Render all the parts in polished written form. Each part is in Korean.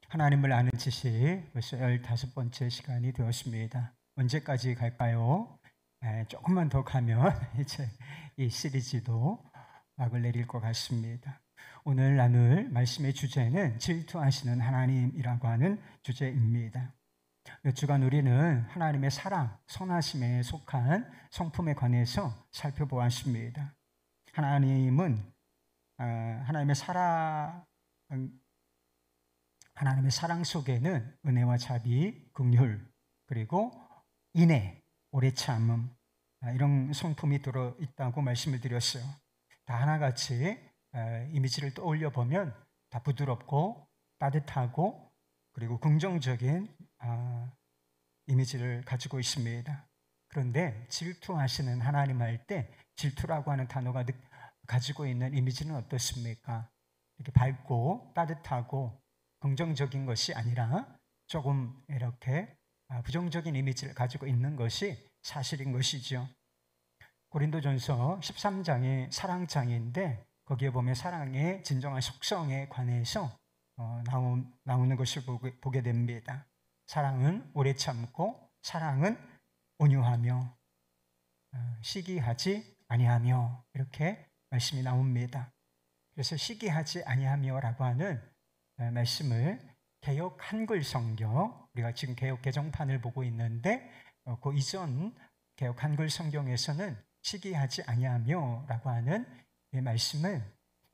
하나님을 아는 지식 벌써 15번째 시간이 되었습니다. 언제까지 갈까요? 조금만 더 가면 이제 이 시리즈도 막을 내릴 것 같습니다. 오늘 나눌 말씀의 주제는 질투하시는 하나님이라고 하는 주제입니다. 몇 주간 우리는 하나님의 사랑, 선하심에 속한 성품에 관해서 살펴보았습니다. 하나님은 하나님의 사랑 속에는 은혜와 자비, 긍휼, 그리고 인애, 오래 참음, 이런 성품이 들어있다고 말씀을 드렸어요. 다 하나같이 이미지를 떠올려 보면 다 부드럽고 따뜻하고 그리고 긍정적인 이미지를 가지고 있습니다. 그런데 질투하시는 하나님 할 때 질투라고 하는 단어가 가지고 있는 이미지는 어떻습니까? 이렇게 밝고 따뜻하고 긍정적인 것이 아니라 조금 이렇게 부정적인 이미지를 가지고 있는 것이 사실인 것이죠. 고린도전서 13장이 사랑장인데 거기에 보면 사랑의 진정한 속성에 관해서 나오는 것을 보게 됩니다. 사랑은 오래 참고 사랑은 온유하며 시기하지 아니하며 이렇게 말씀이 나옵니다. 그래서 시기하지 아니하며라고 하는 말씀을 개역 한글 성경, 우리가 지금 개역 개정판을 보고 있는데 그 이전 개역 한글 성경에서는 시기하지 아니하며라고 하는 이 말씀을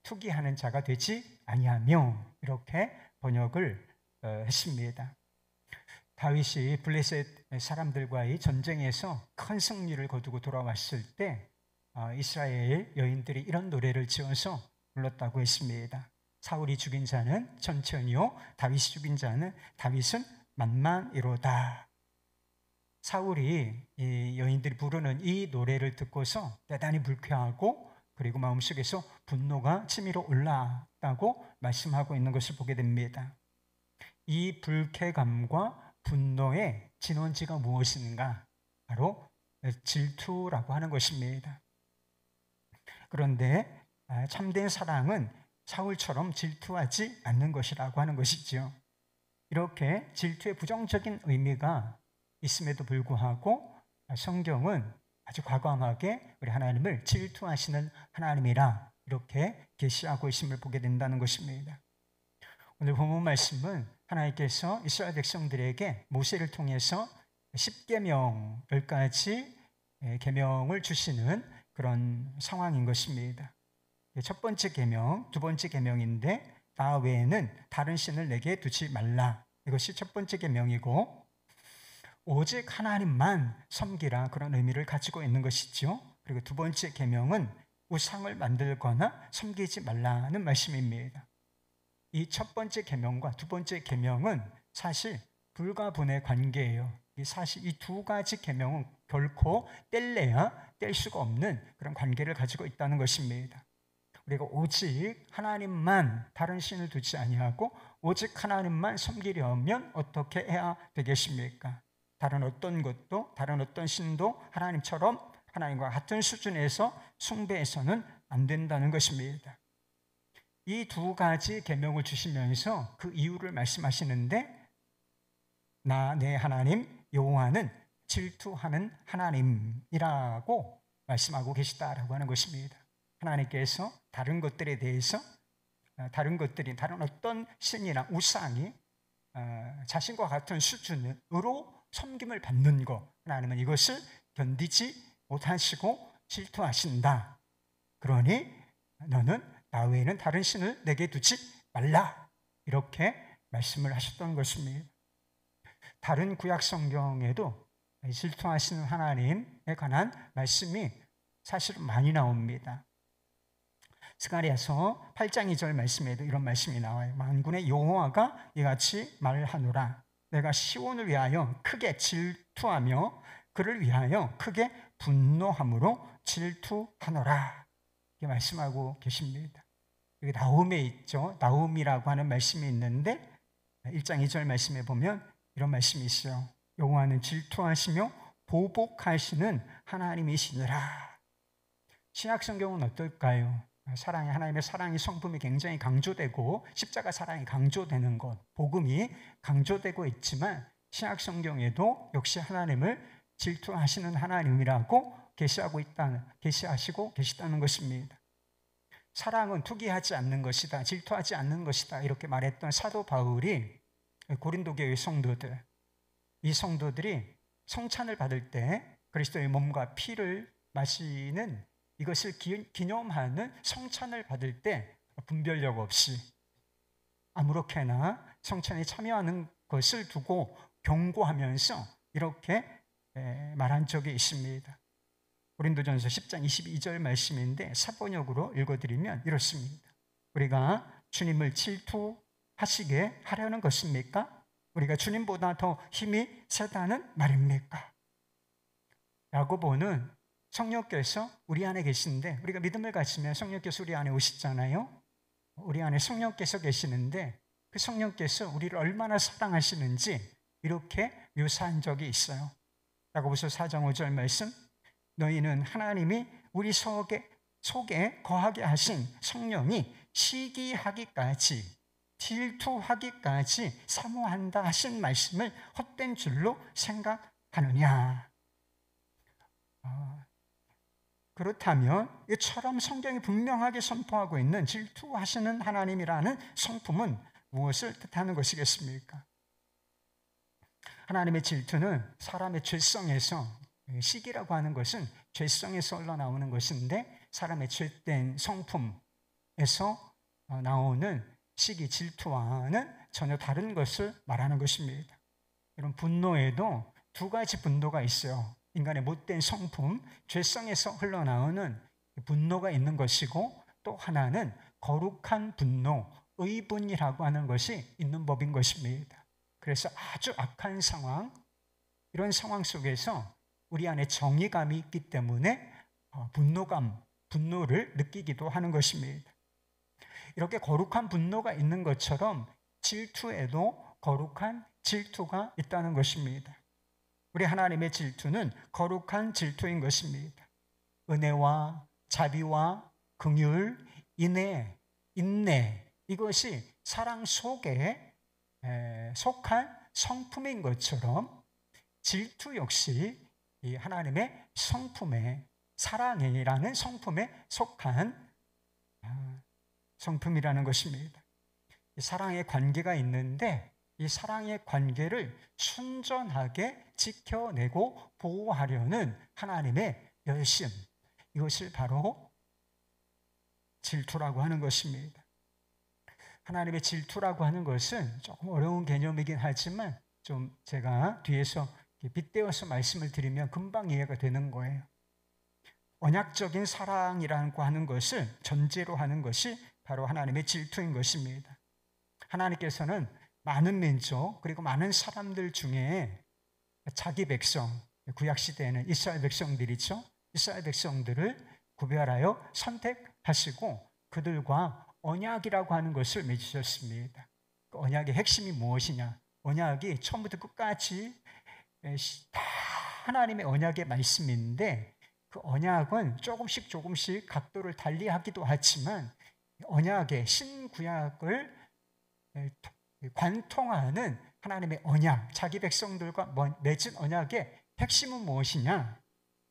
투기하는 자가 되지 아니하며 이렇게 번역을 했습니다. 다윗이 블레셋 사람들과의 전쟁에서 큰 승리를 거두고 돌아왔을 때 이스라엘 여인들이 이런 노래를 지어서 불렀다고 했습니다. 사울이 죽인 자는 천천히요, 다윗이 죽인 자는 다윗은 만만이로다. 사울이 이 여인들이 부르는 이 노래를 듣고서 대단히 불쾌하고 그리고 마음속에서 분노가 치밀어 올라왔다고 말씀하고 있는 것을 보게 됩니다. 이 불쾌감과 분노의 진원지가 무엇인가? 바로 질투라고 하는 것입니다. 그런데 참된 사랑은 사울처럼 질투하지 않는 것이라고 하는 것이죠. 이렇게 질투의 부정적인 의미가 있음에도 불구하고 성경은 아주 과감하게 우리 하나님을 질투하시는 하나님이라 이렇게 계시하고 있음을 보게 된다는 것입니다. 오늘 본문 말씀은 하나님께서 이스라엘 백성들에게 모세를 통해서 10계명, 10가지 계명을 주시는 그런 상황인 것입니다. 첫 번째 계명, 두 번째 계명인데 나 외에는 다른 신을 내게 두지 말라. 이것이 첫 번째 계명이고 오직 하나님만 섬기라 그런 의미를 가지고 있는 것이죠. 그리고 두 번째 계명은 우상을 만들거나 섬기지 말라는 말씀입니다. 이 첫 번째 계명과 두 번째 계명은 사실 불가분의 관계예요. 사실 이 두 가지 계명은 결코 뗄래야 뗄 수가 없는 그런 관계를 가지고 있다는 것입니다. 그리고 오직 하나님만 다른 신을 두지 아니하고 오직 하나님만 섬기려면 어떻게 해야 되겠습니까? 다른 어떤 것도 다른 어떤 신도 하나님처럼 하나님과 같은 수준에서 숭배해서는 안 된다는 것입니다. 이 두 가지 계명을 주시면서 그 이유를 말씀하시는데 나 내 하나님 여호와는 질투하는 하나님이라고 말씀하고 계시다라고 하는 것입니다. 하나님께서 다른 것들에 대해서 다른 어떤 신이나 우상이 자신과 같은 수준으로 섬김을 받는 것, 하나님은 이것을 견디지 못하시고 질투하신다. 그러니 너는 나 외에는 다른 신을 내게 두지 말라. 이렇게 말씀을 하셨던 것입니다. 다른 구약 성경에도 질투하시는 하나님에 관한 말씀이 사실은 많이 나옵니다. 스가랴서 8장 2절 말씀에도 이런 말씀이 나와요. 만군의 여호와가 이같이 말하노라. 내가 시온을 위하여 크게 질투하며 그를 위하여 크게 분노함으로 질투하노라. 이렇게 말씀하고 계십니다. 여기 나홈에 있죠. 나홈이라고 하는 말씀이 있는데 1장 2절 말씀에 보면 이런 말씀이 있어요. 여호와는 질투하시며 보복하시는 하나님이시니라. 신약 성경은 어떨까요? 사랑이, 하나님의 사랑이, 성품이 굉장히 강조되고 십자가 사랑이 강조되는 것, 복음이 강조되고 있지만 신약 성경에도 역시 하나님을 질투하시는 하나님이라고 계시하시고 계시다는 것입니다. 사랑은 투기하지 않는 것이다, 질투하지 않는 것이다, 이렇게 말했던 사도 바울이 고린도 교회 성도들, 이 성도들이 성찬을 받을 때 그리스도의 몸과 피를 마시는 이것을 기념하는 성찬을 받을 때 분별력 없이 아무렇게나 성찬에 참여하는 것을 두고 경고하면서 이렇게 말한 적이 있습니다. 고린도전서 10장 22절 말씀인데 사번역으로 읽어드리면 이렇습니다. 우리가 주님을 질투하시게 하려는 것입니까? 우리가 주님보다 더 힘이 세다는 말입니까? 야고보는 성령께서 우리 안에 계신데, 우리가 믿음을 가지면 성령께서 우리 안에 오시잖아요. 우리 안에 성령께서 계시는데 그 성령께서 우리를 얼마나 사랑하시는지 이렇게 묘사한 적이 있어요. 야고보서 4장 5절 말씀, 너희는 하나님이 우리 속에 거하게 하신 성령이 시기하기까지, 질투하기까지 사모한다 하신 말씀을 헛된 줄로 생각하느냐. 그렇다면 이처럼 성경이 분명하게 선포하고 있는 질투하시는 하나님이라는 성품은 무엇을 뜻하는 것이겠습니까? 하나님의 질투는 사람의 죄성에서, 시기라고 하는 것은 죄성에서 흘러나오는 것인데 사람의 죄된 성품에서 나오는 시기, 질투와는 전혀 다른 것을 말하는 것입니다. 이런 분노에도 두 가지 분노가 있어요. 인간의 못된 성품, 죄성에서 흘러나오는 분노가 있는 것이고, 또 하나는 거룩한 분노, 의분이라고 하는 것이 있는 법인 것입니다. 그래서 아주 악한 상황, 이런 상황 속에서 우리 안에 정의감이 있기 때문에 분노를 느끼기도 하는 것입니다. 이렇게 거룩한 분노가 있는 것처럼 질투에도 거룩한 질투가 있다는 것입니다. 우리 하나님의 질투는 거룩한 질투인 것입니다. 은혜와 자비와 긍휼, 인내, 이것이 사랑 속에 속한 성품인 것처럼 질투 역시 이 하나님의 성품에, 사랑이라는 성품에 속한 성품이라는 것입니다. 이 사랑의 관계가 있는데 이 사랑의 관계를 순전하게 지켜내고 보호하려는 하나님의 열심, 이것을 바로 질투라고 하는 것입니다. 하나님의 질투라고 하는 것은 조금 어려운 개념이긴 하지만 좀 제가 뒤에서 빗대어서 말씀을 드리면 금방 이해가 되는 거예요. 언약적인 사랑이라고 하는 것을 전제로 하는 것이 바로 하나님의 질투인 것입니다. 하나님께서는 많은 민족 그리고 많은 사람들 중에 자기 백성, 구약시대에는 이스라엘 백성들이죠. 이스라엘 백성들을 구별하여 선택하시고 그들과 언약이라고 하는 것을 맺으셨습니다. 그 언약의 핵심이 무엇이냐? 언약이 처음부터 끝까지 다 하나님의 언약의 말씀인데 그 언약은 조금씩 각도를 달리하기도 하지만 언약의 신구약을 관통하는 하나님의 언약, 자기 백성들과 맺은 언약의 핵심은 무엇이냐?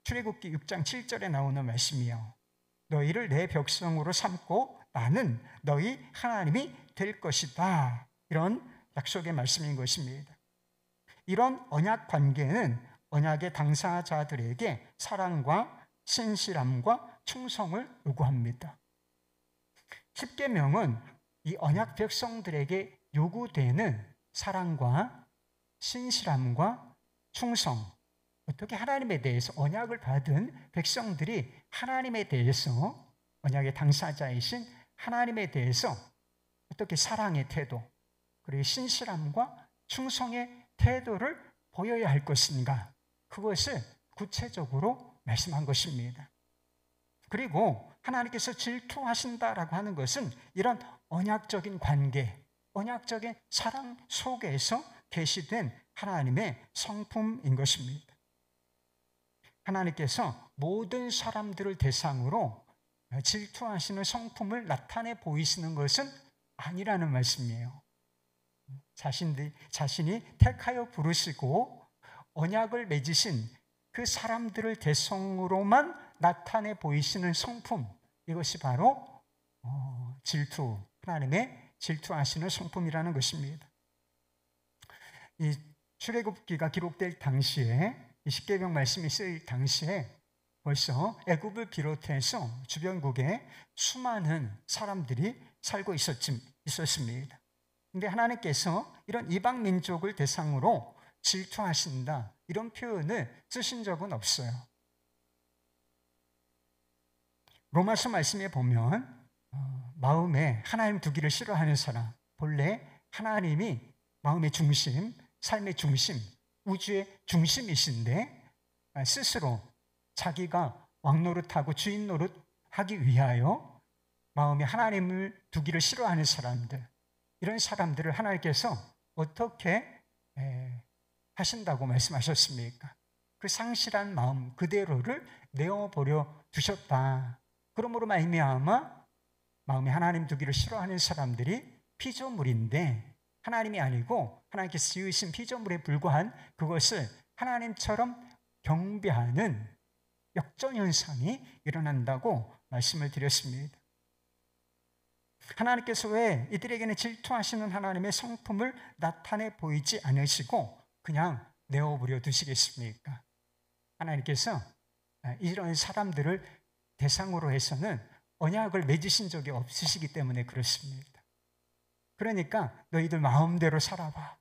출애굽기 6장 7절에 나오는 말씀이요. 너희를 내 백성으로 삼고 나는 너희 하나님이 될 것이다. 이런 약속의 말씀인 것입니다. 이런 언약 관계는 언약의 당사자들에게 사랑과 신실함과 충성을 요구합니다. 십계명은 이 언약 백성들에게 요구되는 사랑과 신실함과 충성, 어떻게 하나님에 대해서 언약을 받은 백성들이 하나님에 대해서, 언약의 당사자이신 하나님에 대해서 어떻게 사랑의 태도, 그리고 신실함과 충성의 태도를 보여야 할 것인가, 그것을 구체적으로 말씀한 것입니다. 그리고 하나님께서 질투하신다라고 하는 것은 이런 언약적인 관계, 언약적인 사랑 속에서 계시된 하나님의 성품인 것입니다. 하나님께서 모든 사람들을 대상으로 질투하시는 성품을 나타내 보이시는 것은 아니라는 말씀이에요. 자신이 택하여 부르시고 언약을 맺으신 그 사람들을 대성으로만 나타내 보이시는 성품, 이것이 바로 질투, 하나님의 질투하시는 성품이라는 것입니다. 이 출애굽기가 기록될 당시에, 이 십계명 말씀이 쓰일 당시에 벌써 애굽을 비롯해서 주변국에 수많은 사람들이 살고 있었습니다. 그런데 하나님께서 이런 이방 민족을 대상으로 질투하신다, 이런 표현을 쓰신 적은 없어요. 로마서 말씀에 보면 마음에 하나님 두기를 싫어하는 사람, 본래 하나님이 마음의 중심, 삶의 중심, 우주의 중심이신데 스스로 자기가 왕노릇하고 주인 노릇하기 위하여 마음에 하나님을 두기를 싫어하는 사람들, 이런 사람들을 하나님께서 어떻게 하신다고 말씀하셨습니까? 그 상실한 마음 그대로를 내어버려 두셨다. 그러므로 말미암아 마음에 하나님 두기를 싫어하는 사람들이 피조물인데, 하나님이 아니고 하나님께서 지으신 피조물에 불과한 그것을 하나님처럼 경배하는 역전현상이 일어난다고 말씀을 드렸습니다. 하나님께서 왜 이들에게는 질투하시는 하나님의 성품을 나타내 보이지 않으시고 그냥 내어버려 두시겠습니까? 하나님께서 이런 사람들을 대상으로 해서는 언약을 맺으신 적이 없으시기 때문에 그렇습니다. 그러니까 너희들 마음대로 살아봐,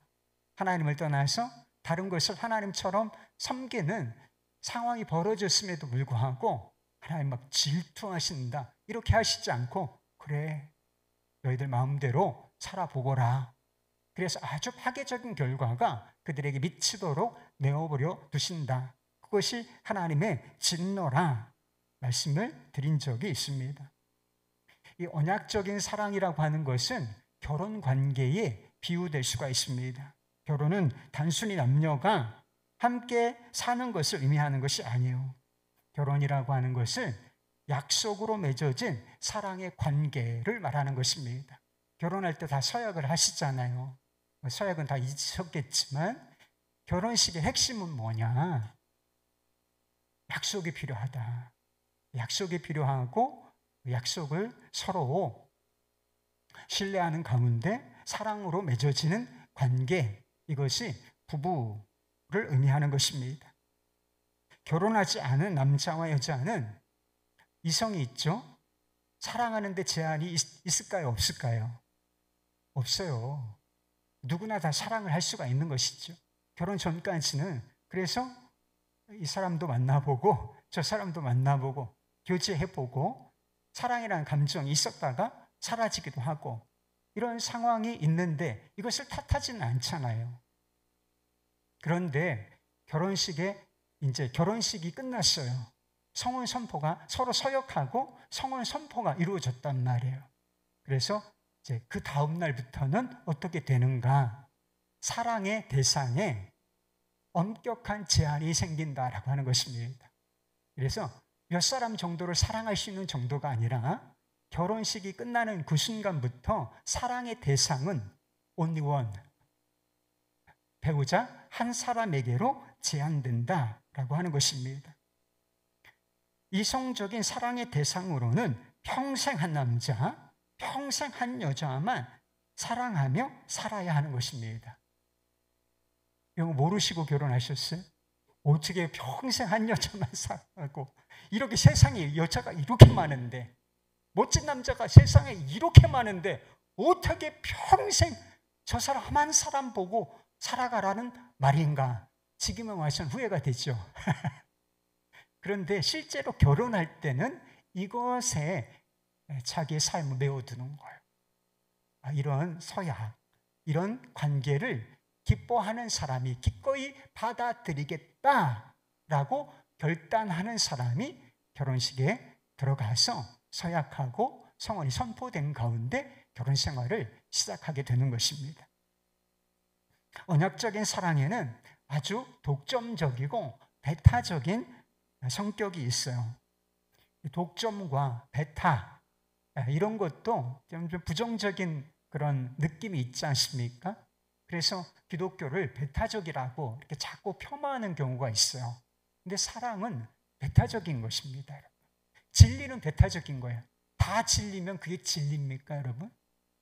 하나님을 떠나서 다른 것을 하나님처럼 섬기는 상황이 벌어졌음에도 불구하고 하나님 막 질투하신다, 이렇게 하시지 않고, 그래 너희들 마음대로 살아보거라. 그래서 아주 파괴적인 결과가 그들에게 미치도록 내어버려 두신다. 그것이 하나님의 진노라 말씀을 드린 적이 있습니다. 이 언약적인 사랑이라고 하는 것은 결혼 관계에 비유될 수가 있습니다. 결혼은 단순히 남녀가 함께 사는 것을 의미하는 것이 아니에요. 결혼이라고 하는 것은 약속으로 맺어진 사랑의 관계를 말하는 것입니다. 결혼할 때 다 서약을 하시잖아요. 서약은 다 잊으셨겠지만 결혼식의 핵심은 뭐냐? 약속이 필요하다. 약속이 필요하고 약속을 서로 신뢰하는 가운데 사랑으로 맺어지는 관계, 이것이 부부를 의미하는 것입니다. 결혼하지 않은 남자와 여자는 이성이 있죠? 사랑하는데 제한이 있을까요? 없을까요? 없어요. 누구나 다 사랑을 할 수가 있는 것이죠. 결혼 전까지는. 그래서 이 사람도 만나보고 저 사람도 만나보고 교제해보고 사랑이라는 감정이 있었다가 사라지기도 하고, 이런 상황이 있는데 이것을 탓하지는 않잖아요. 그런데 이제 결혼식이 끝났어요. 성혼 선포가, 서로 서약하고 성혼 선포가 이루어졌단 말이에요. 그래서 이제 그 다음 날부터는 어떻게 되는가? 사랑의 대상에 엄격한 제한이 생긴다라고 하는 것입니다. 그래서 몇 사람 정도를 사랑할 수 있는 정도가 아니라 결혼식이 끝나는 그 순간부터 사랑의 대상은 only one, 배우자 한 사람에게로 제한된다라고 하는 것입니다. 이성적인 사랑의 대상으로는 평생 한 남자, 평생 한 여자만 사랑하며 살아야 하는 것입니다. 이거 모르시고 결혼하셨어요? 어떻게 평생 한 여자만 사랑하고, 이렇게 세상에 여자가 이렇게 많은데, 멋진 남자가 세상에 이렇게 많은데 어떻게 평생 저 사람 한 사람 보고 살아가라는 말인가? 지금은 와서는 후회가 되죠. 그런데 실제로 결혼할 때는 이것에 자기의 삶을 메워두는 거예요. 이런 서약, 이런 관계를 기뻐하는 사람이, 기꺼이 받아들이겠다라고 결단하는 사람이 결혼식에 들어가서 서약하고 성혼이 선포된 가운데 결혼 생활을 시작하게 되는 것입니다. 언약적인 사랑에는 아주 독점적이고 배타적인 성격이 있어요. 독점과 배타 이런 것도 좀 부정적인 그런 느낌이 있지 않습니까? 그래서 기독교를 배타적이라고 이렇게 자꾸 폄하하는 경우가 있어요. 근데 사랑은 배타적인 것입니다. 진리는 배타적인 거예요. 다 진리면 그게 진리입니까, 여러분?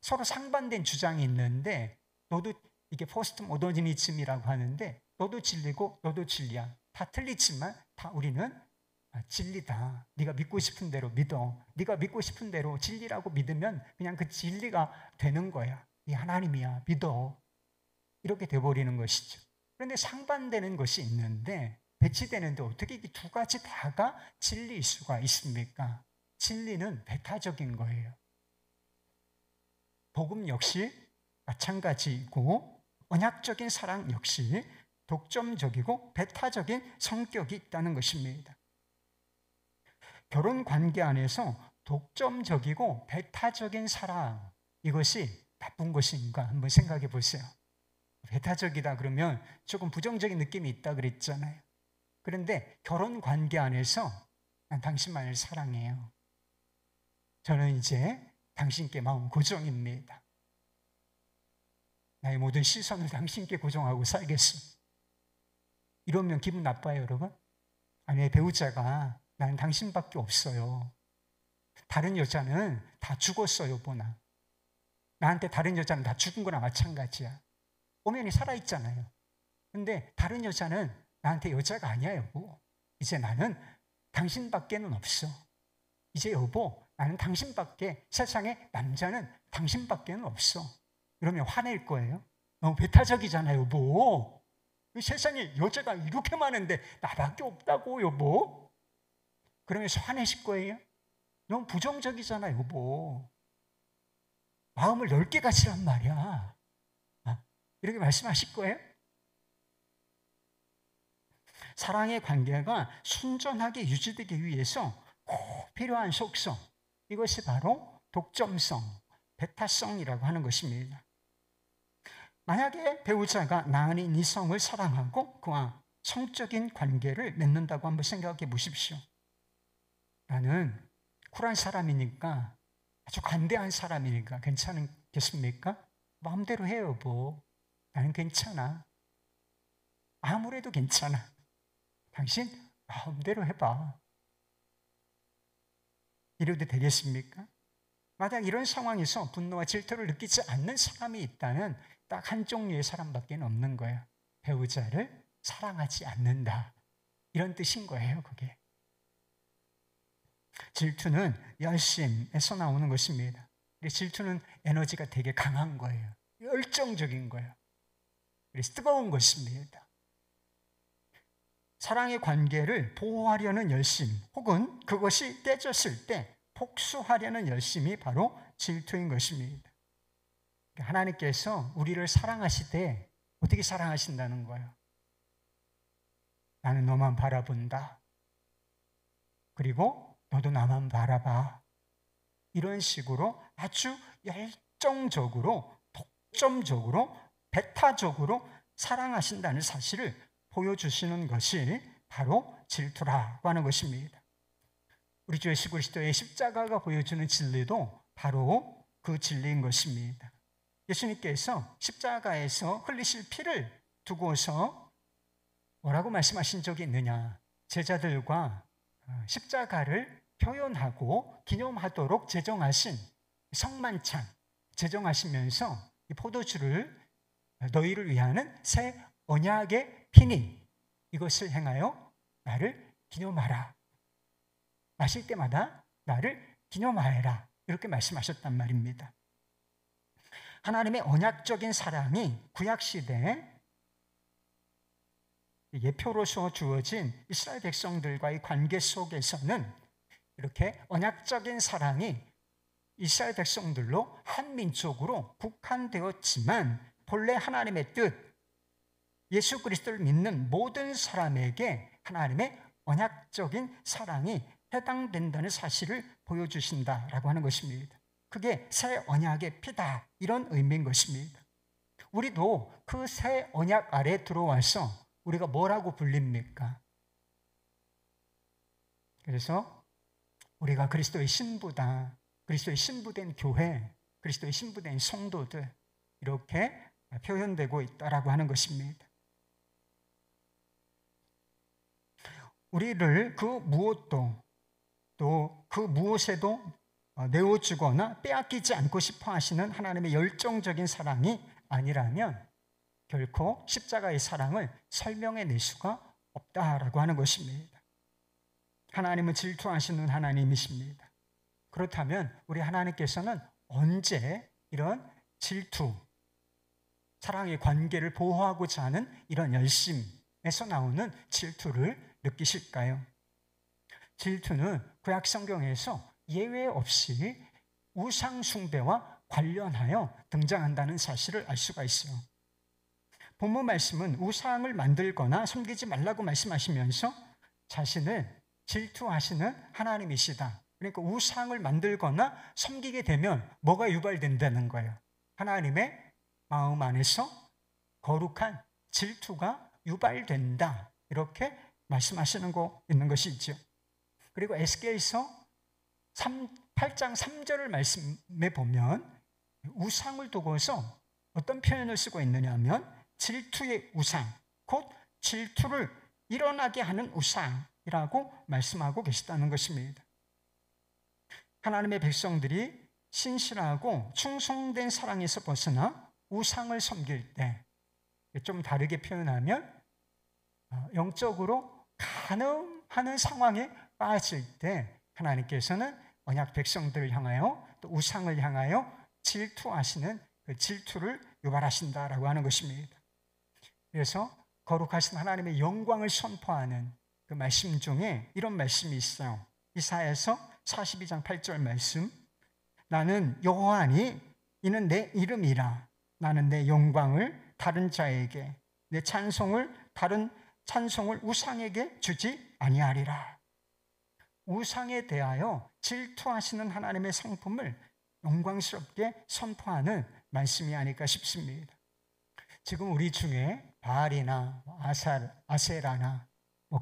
서로 상반된 주장이 있는데 너도 이게 포스트 모더니즘이라고 하는데 너도 진리고 너도 진리야. 다 틀리지만 다 우리는 진리다. 네가 믿고 싶은 대로 믿어. 네가 믿고 싶은 대로 진리라고 믿으면 그냥 그 진리가 되는 거야. 이 하나님이야. 믿어. 이렇게 돼버리는 것이죠. 그런데 상반되는 것이 있는데 배치되는데 어떻게 이 두 가지 다가 진리일 수가 있습니까? 진리는 배타적인 거예요. 복음 역시 마찬가지고 언약적인 사랑 역시 독점적이고 배타적인 성격이 있다는 것입니다. 결혼 관계 안에서 독점적이고 배타적인 사랑, 이것이 나쁜 것인가 한번 생각해 보세요. 배타적이다 그러면 조금 부정적인 느낌이 있다 그랬잖아요. 그런데 결혼 관계 안에서 난 당신만을 사랑해요. 저는 이제 당신께 마음 고정입니다. 나의 모든 시선을 당신께 고정하고 살겠어. 이러면 기분 나빠요, 여러분? 아니, 배우자가 나는 당신밖에 없어요. 다른 여자는 다 죽었어요, 보나. 나한테 다른 여자는 다 죽은 거나 마찬가지야. 엄연히 살아있잖아요. 근데 다른 여자는 나한테 여자가 아니야, 여보. 이제 나는 당신밖에는 없어. 이제 여보, 나는 당신밖에, 세상에 남자는 당신밖에는 없어. 이러면 화낼 거예요. 너무 배타적이잖아요, 여보. 세상에 여자가 이렇게 많은데 나밖에 없다고, 여보. 그러면서 화내실 거예요? 너무 부정적이잖아요, 여보. 마음을 넓게 가시란 말이야. 이렇게 말씀하실 거예요? 사랑의 관계가 순전하게 유지되기 위해서 꼭 필요한 속성, 이것이 바로 독점성, 배타성이라고 하는 것입니다. 만약에 배우자가 나 아닌 이성을 사랑하고 그와 성적인 관계를 맺는다고 한번 생각해 보십시오. 나는 쿨한 사람이니까, 아주 관대한 사람이니까 괜찮겠습니까? 마음대로 해요, 여보. 나는 괜찮아. 아무래도 괜찮아. 당신 마음대로 해봐. 이래도 되겠습니까? 만약 이런 상황에서 분노와 질투를 느끼지 않는 사람이 있다면 딱 한 종류의 사람밖에 없는 거예요. 배우자를 사랑하지 않는다. 이런 뜻인 거예요, 그게. 질투는 열심에서 나오는 것입니다. 질투는 에너지가 되게 강한 거예요. 열정적인 거예요. 그래서 뜨거운 것입니다. 사랑의 관계를 보호하려는 열심, 혹은 그것이 깨졌을 때 복수하려는 열심이 바로 질투인 것입니다. 하나님께서 우리를 사랑하시되 어떻게 사랑하신다는 거예요? 나는 너만 바라본다. 그리고 너도 나만 바라봐. 이런 식으로 아주 열정적으로, 독점적으로, 배타적으로 사랑하신다는 사실을 보여주시는 것이 바로 질투라고 하는 것입니다. 우리 주 예수 그리스도의 십자가가 보여주는 진리도 바로 그 진리인 것입니다. 예수님께서 십자가에서 흘리실 피를 두고서 뭐라고 말씀하신 적이 있느냐? 제자들과 십자가를 표현하고 기념하도록 제정하신 성만찬, 제정하시면서 이 포도주를 너희를 위하는 새 언약의 피니, 이것을 행하여 나를 기념하라. 마실 때마다 나를 기념하여라. 이렇게 말씀하셨단 말입니다. 하나님의 언약적인 사랑이 구약시대에 예표로서 주어진 이스라엘 백성들과의 관계 속에서는 이렇게 언약적인 사랑이 이스라엘 백성들로 한 민족으로 국한되었지만 본래 하나님의 뜻, 예수 그리스도를 믿는 모든 사람에게 하나님의 언약적인 사랑이 해당된다는 사실을 보여주신다라고 하는 것입니다. 그게 새 언약의 피다, 이런 의미인 것입니다. 우리도 그 새 언약 아래 들어와서 우리가 뭐라고 불립니까? 그래서 우리가 그리스도의 신부다, 그리스도의 신부된 교회, 그리스도의 신부된 성도들, 이렇게 표현되고 있다라고 하는 것입니다. 우리를 그 무엇도 또 그 무엇에도 내어주거나 빼앗기지 않고 싶어 하시는 하나님의 열정적인 사랑이 아니라면 결코 십자가의 사랑을 설명해낼 수가 없다라고 하는 것입니다. 하나님은 질투하시는 하나님이십니다. 그렇다면 우리 하나님께서는 언제 이런 질투, 사랑의 관계를 보호하고자 하는 이런 열심에서 나오는 질투를 느끼실까요? 질투는 구약 성경에서 예외 없이 우상 숭배와 관련하여 등장한다는 사실을 알 수가 있어요. 본문 말씀은 우상을 만들거나 섬기지 말라고 말씀하시면서 자신을 질투하시는 하나님이시다. 그러니까 우상을 만들거나 섬기게 되면 뭐가 유발된다는 거예요? 하나님의 마음 안에서 거룩한 질투가 유발된다. 이렇게 말씀하시는 거 있는 것이죠. 그리고 에스겔서 8장 3절을 말씀해 보면 우상을 두고서 어떤 표현을 쓰고 있느냐 하면 질투의 우상, 곧 질투를 일어나게 하는 우상이라고 말씀하고 계시다는 것입니다. 하나님의 백성들이 신실하고 충성된 사랑에서 벗어나 우상을 섬길 때, 좀 다르게 표현하면 영적으로 간음하는 상황에 빠질 때 하나님께서는 언약 백성들을 향하여 또 우상을 향하여 질투하시는 그 질투를 유발하신다라고 하는 것입니다. 그래서 거룩하신 하나님의 영광을 선포하는 그 말씀 중에 이런 말씀이 있어요. 이사야서 42장 8절 말씀, 나는 여호와니 이는 내 이름이라. 나는 내 영광을 다른 자에게, 내 다른 찬송을 우상에게 주지 아니하리라. 우상에 대하여 질투하시는 하나님의 상품을 영광스럽게 선포하는 말씀이 아닐까 싶습니다. 지금 우리 중에 바알이나 아세라나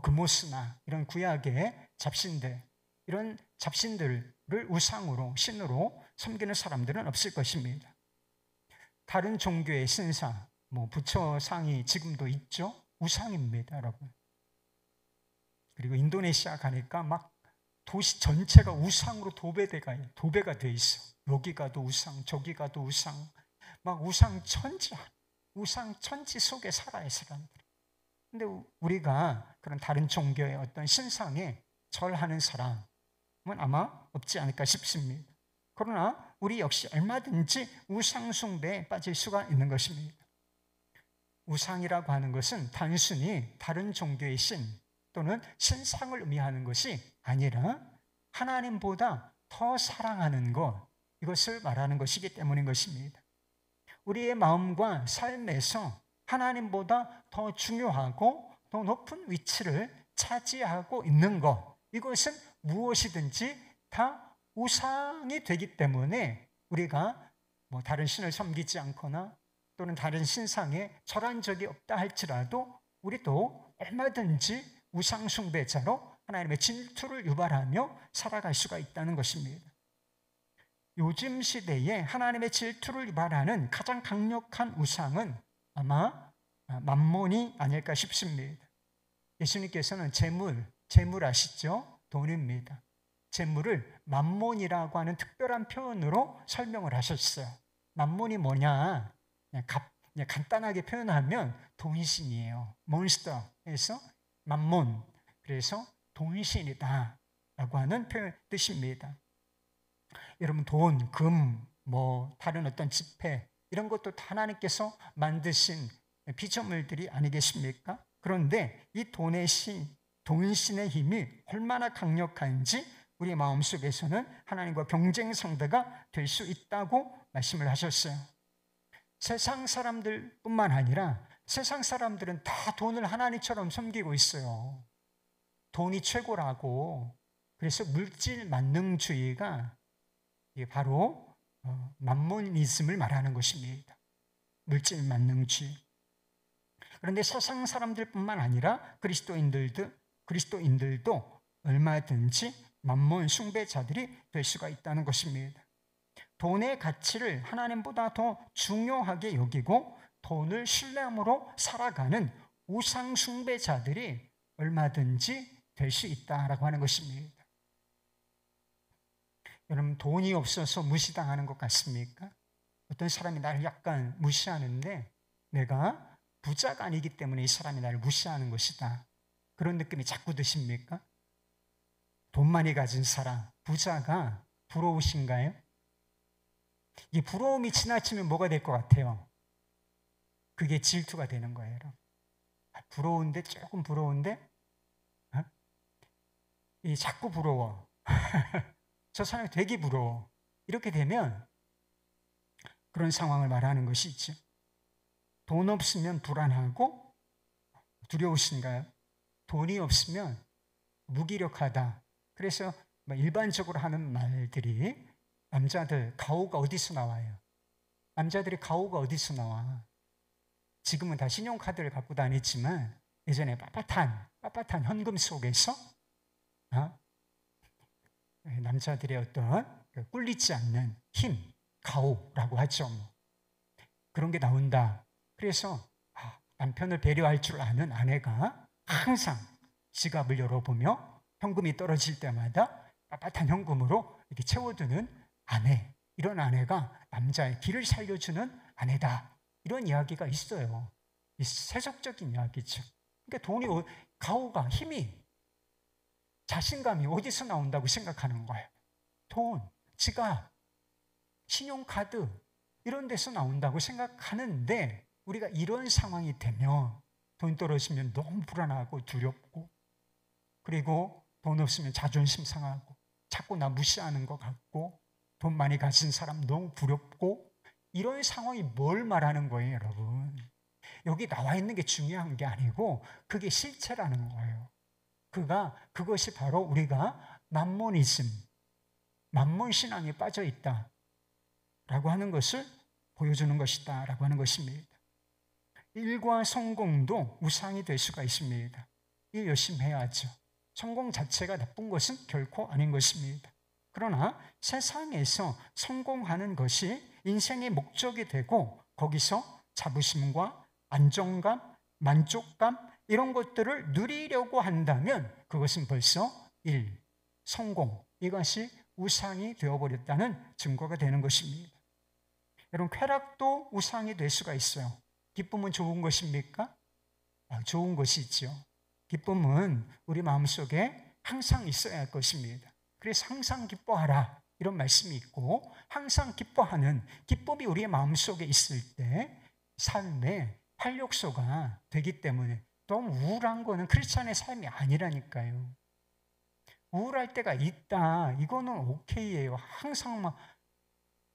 그모스나 이런 구약의 잡신들, 이런 잡신들을 우상으로, 신으로 섬기는 사람들은 없을 것입니다. 다른 종교의 신상, 부처상이 지금도 있죠. 우상입니다, 여러분. 그리고 인도네시아 가니까 막 도시 전체가 우상으로 도배가 돼 있어. 여기 가도 우상, 저기 가도 우상, 막 우상 천지 속에 살아요, 사람들. 근데 우리가 그런 다른 종교의 어떤 신상에 절하는 사람은 아마 없지 않을까 싶습니다. 그러나 우리 역시 얼마든지 우상 숭배에 빠질 수가 있는 것입니다. 우상이라고 하는 것은 단순히 다른 종교의 신 또는 신상을 의미하는 것이 아니라 하나님보다 더 사랑하는 것, 이것을 말하는 것이기 때문인 것입니다. 우리의 마음과 삶에서 하나님보다 더 중요하고 더 높은 위치를 차지하고 있는 것, 이것은 무엇이든지 다 우상이 되기 때문에 우리가 다른 신을 섬기지 않거나 또는 다른 신상에 절한 적이 없다 할지라도 우리도 얼마든지 우상 숭배자로 하나님의 질투를 유발하며 살아갈 수가 있다는 것입니다. 요즘 시대에 하나님의 질투를 유발하는 가장 강력한 우상은 아마 만몬이 아닐까 싶습니다. 예수님께서는 재물 아시죠? 돈입니다. 재물을 만몬이라고 하는 특별한 표현으로 설명을 하셨어요. 만몬이 뭐냐? 그냥 간단하게 표현하면 돈신이에요. 몬스터에서 만몬, 그래서 돈신이다 라고 하는 뜻입니다. 여러분, 돈, 금, 다른 어떤 지폐, 이런 것도 하나님께서 만드신 피조물들이 아니겠습니까? 그런데 이 돈신의 힘이 얼마나 강력한지 우리 마음속에서는 하나님과 경쟁 상대가 될 수 있다고 말씀을 하셨어요. 세상 사람들뿐만 아니라 세상 사람들은 다 돈을 하나님처럼 섬기고 있어요. 돈이 최고라고. 그래서 물질 만능주의가 바로 만모니즘을 말하는 것입니다. 물질 만능주의. 그런데 세상 사람들뿐만 아니라 그리스도인들도 얼마든지 만몬 숭배자들이 될 수가 있다는 것입니다. 돈의 가치를 하나님보다 더 중요하게 여기고 돈을 신뢰함으로 살아가는 우상 숭배자들이 얼마든지 될 수 있다라고 하는 것입니다. 여러분, 돈이 없어서 무시당하는 것 같습니까? 어떤 사람이 나를 약간 무시하는데 내가 부자가 아니기 때문에 이 사람이 나를 무시하는 것이다, 그런 느낌이 자꾸 드십니까? 돈 많이 가진 사람, 부자가 부러우신가요? 이 부러움이 지나치면 뭐가 될 것 같아요? 그게 질투가 되는 거예요. 부러운데, 조금 부러운데 이 자꾸 부러워. 저 사람이 되게 부러워. 이렇게 되면 그런 상황을 말하는 것이죠. 돈 없으면 불안하고 두려우신가요? 돈이 없으면 무기력하다. 그래서 일반적으로 하는 말들이, 남자들 가오가 어디서 나와요? 남자들이 가오가 어디서 나와? 지금은 다 신용카드를 갖고 다니지만 예전에 빳빳한 현금 속에서 남자들의 어떤 꿀리지 않는 힘, 가오라고 하죠. 그런 게 나온다. 그래서 남편을 배려할 줄 아는 아내가 항상 지갑을 열어보며 현금이 떨어질 때마다 빳빳한 현금으로 이렇게 채워두는 아내, 이런 아내가 남자의 길을 살려주는 아내다, 이런 이야기가 있어요. 이 세속적인 이야기죠. 그러니까 돈이, 가오가, 힘이, 자신감이 어디서 나온다고 생각하는 거예요? 돈, 지갑, 신용카드 이런 데서 나온다고 생각하는데, 우리가 이런 상황이 되면 돈 떨어지면 너무 불안하고 두렵고, 그리고 돈 없으면 자존심 상하고 자꾸 나 무시하는 것 같고, 돈 많이 가진 사람 너무 부럽고, 이런 상황이 뭘 말하는 거예요, 여러분? 여기 나와 있는 게 중요한 게 아니고 그게 실체라는 거예요. 그것이 바로 우리가 만모니즘, 만몬 신앙에 빠져 있다라고 하는 것을 보여주는 것이다라고 하는 것입니다. 일과 성공도 우상이 될 수가 있습니다. 일 열심히 해야죠. 성공 자체가 나쁜 것은 결코 아닌 것입니다. 그러나 세상에서 성공하는 것이 인생의 목적이 되고 거기서 자부심과 안정감, 만족감 이런 것들을 누리려고 한다면 그것은 벌써 일, 성공, 이것이 우상이 되어버렸다는 증거가 되는 것입니다. 여러분, 쾌락도 우상이 될 수가 있어요. 기쁨은 좋은 것입니까? 좋은 것이죠. 기쁨은 우리 마음속에 항상 있어야 할 것입니다. 그래서 항상 기뻐하라 이런 말씀이 있고, 항상 기뻐하는 기쁨이 우리의 마음속에 있을 때 삶의 활력소가 되기 때문에, 너무 우울한 거는 크리스찬의 삶이 아니라니까요. 우울할 때가 있다, 이거는 오케이예요. 항상 막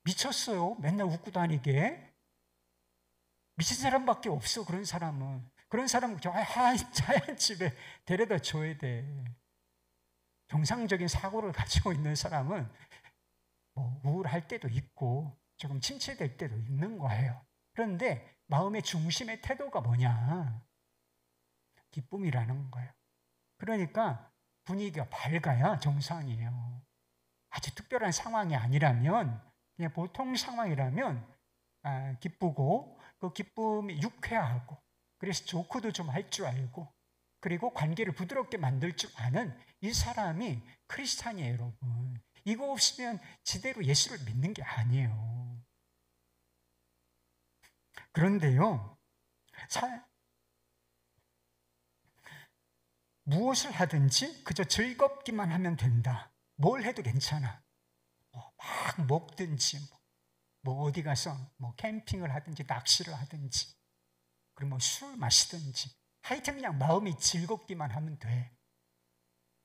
미쳤어요, 맨날 웃고 다니게. 미친 사람밖에 없어. 그런 사람은 하얀 집에 데려다 줘야 돼. 정상적인 사고를 가지고 있는 사람은 우울할 때도 있고 조금 침체될 때도 있는 거예요. 그런데 마음의 중심의 태도가 뭐냐? 기쁨이라는 거예요. 그러니까 분위기가 밝아야 정상이에요. 아주 특별한 상황이 아니라면, 그냥 보통 상황이라면 기쁘고 그 기쁨이 유쾌하고, 그래서 조크도 좀 할 줄 알고, 그리고 관계를 부드럽게 만들 줄 아는 이 사람이 크리스찬이에요, 여러분. 이거 없으면 지대로 예수를 믿는 게 아니에요. 그런데요, 무엇을 하든지 그저 즐겁기만 하면 된다. 뭘 해도 괜찮아. 막 먹든지, 어디 가서 캠핑을 하든지 낚시를 하든지, 그리고 술 마시든지, 하여튼 그냥 마음이 즐겁기만 하면 돼.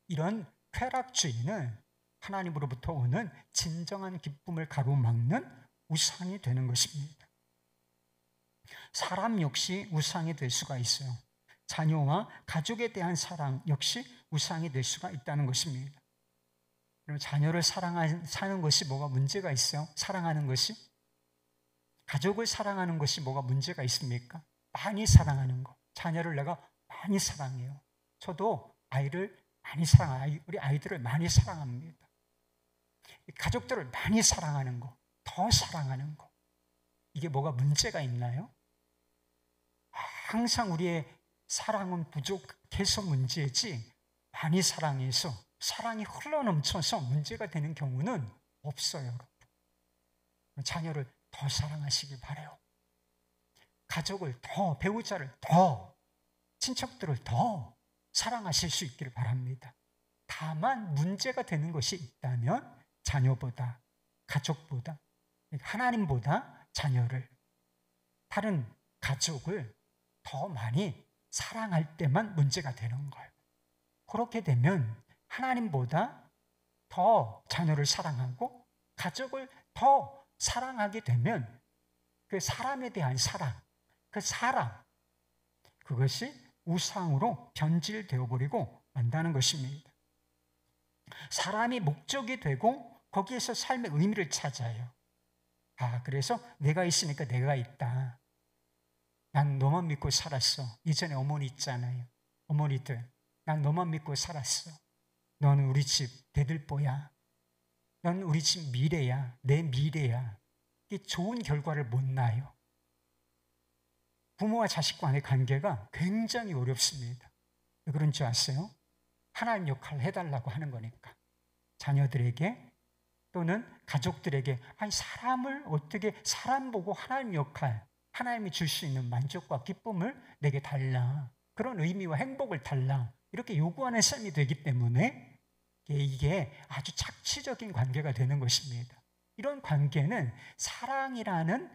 이런 쾌락주의는 하나님으로부터 오는 진정한 기쁨을 가로막는 우상이 되는 것입니다. 사람 역시 우상이 될 수가 있어요. 자녀와 가족에 대한 사랑 역시 우상이 될 수가 있다는 것입니다. 그럼 자녀를 사는 것이 뭐가 문제가 있어요? 사랑하는 것이? 가족을 사랑하는 것이 뭐가 문제가 있습니까? 많이 사랑하는 것. 자녀를 내가 많이 사랑해요. 저도 아이를 많이 우리 아이들을 많이 사랑합니다. 가족들을 많이 사랑하는 거, 더 사랑하는 거. 이게 뭐가 문제가 있나요? 항상 우리의 사랑은 부족해서 문제지, 많이 사랑해서 사랑이 흘러넘쳐서 문제가 되는 경우는 없어요, 여러분. 자녀를 더 사랑하시길 바라요. 가족을 더, 배우자를 더, 친척들을 더 사랑하실 수 있기를 바랍니다. 다만 문제가 되는 것이 있다면 자녀보다, 가족보다, 하나님보다 자녀를, 다른 가족을 더 많이 사랑할 때만 문제가 되는 거예요. 그렇게 되면 하나님보다 더 자녀를 사랑하고 가족을 더 사랑하게 되면 그 사람에 대한 사랑, 그 사랑, 그것이 우상으로 변질되어 버리고 만다는 것입니다. 사람이 목적이 되고 거기에서 삶의 의미를 찾아요. 그래서 내가 있으니까 내가 있다. 난 너만 믿고 살았어. 이전에 어머니 있잖아요. 어머니들, 난 너만 믿고 살았어. 너는 우리 집 대들보야. 넌 우리 집 미래야. 내 미래야. 이게 좋은 결과를 못 나요. 부모와 자식 간의 관계가 굉장히 어렵습니다. 왜 그런 줄 아세요? 하나님 역할을 해달라고 하는 거니까. 자녀들에게 또는 가족들에게, 아니 사람을 어떻게, 사람 보고 하나님 역할, 하나님이 줄 수 있는 만족과 기쁨을 내게 달라, 그런 의미와 행복을 달라, 이렇게 요구하는 삶이 되기 때문에 이게 아주 착취적인 관계가 되는 것입니다. 이런 관계는 사랑이라는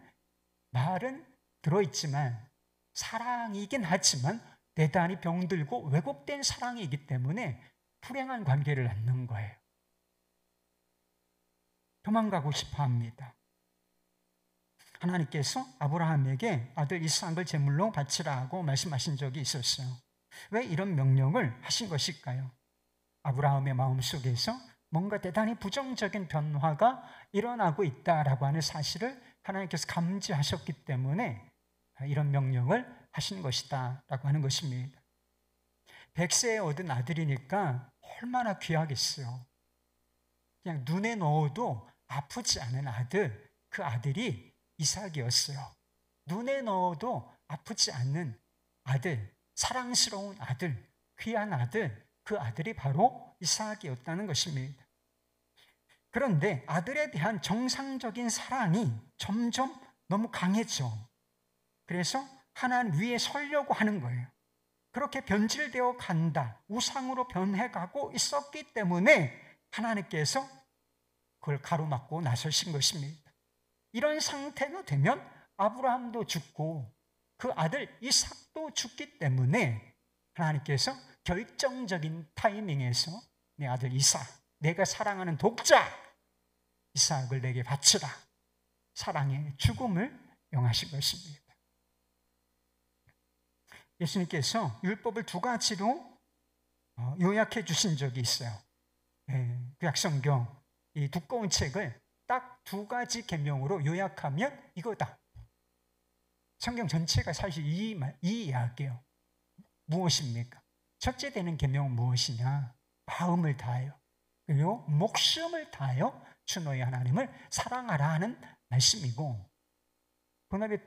말은 들어있지만, 사랑이긴 하지만 대단히 병들고 왜곡된 사랑이기 때문에 불행한 관계를 낳는 거예요. 도망가고 싶어 합니다. 하나님께서 아브라함에게 아들 이삭을 제물로 바치라고 말씀하신 적이 있었어요. 왜 이런 명령을 하신 것일까요? 아브라함의 마음속에서 뭔가 대단히 부정적인 변화가 일어나고 있다라고 하는 사실을 하나님께서 감지하셨기 때문에 이런 명령을 하신 것이다 라고 하는 것입니다. 100세에 얻은 아들이니까 얼마나 귀하겠어요. 그냥 눈에 넣어도 아프지 않은 아들, 그 아들이 이삭이었어요. 눈에 넣어도 아프지 않는 아들, 사랑스러운 아들, 귀한 아들, 그 아들이 바로 이삭이었다는 것입니다. 그런데 아들에 대한 정상적인 사랑이 점점 너무 강해져. 그래서 하나님 위에 서려고 하는 거예요. 그렇게 변질되어 간다, 우상으로 변해가고 있었기 때문에 하나님께서 그걸 가로막고 나서신 것입니다. 이런 상태가 되면 아브라함도 죽고 그 아들 이삭도 죽기 때문에 하나님께서 결정적인 타이밍에서 내 아들 이삭, 내가 사랑하는 독자 이삭을 내게 바치라, 사랑의 죽음을 명하신 것입니다. 예수님께서 율법을 두 가지로 요약해 주신 적이 있어요. 구약성경 이 두꺼운 책을 딱 두 가지 계명으로 요약하면 이거다. 성경 전체가 사실 이 이야기예요. 무엇입니까? 첫째 되는 계명은 무엇이냐? 마음을 다하여 그리고 목숨을 다하여 주 너희 하나님을 사랑하라 하는 말씀이고, 그 다음에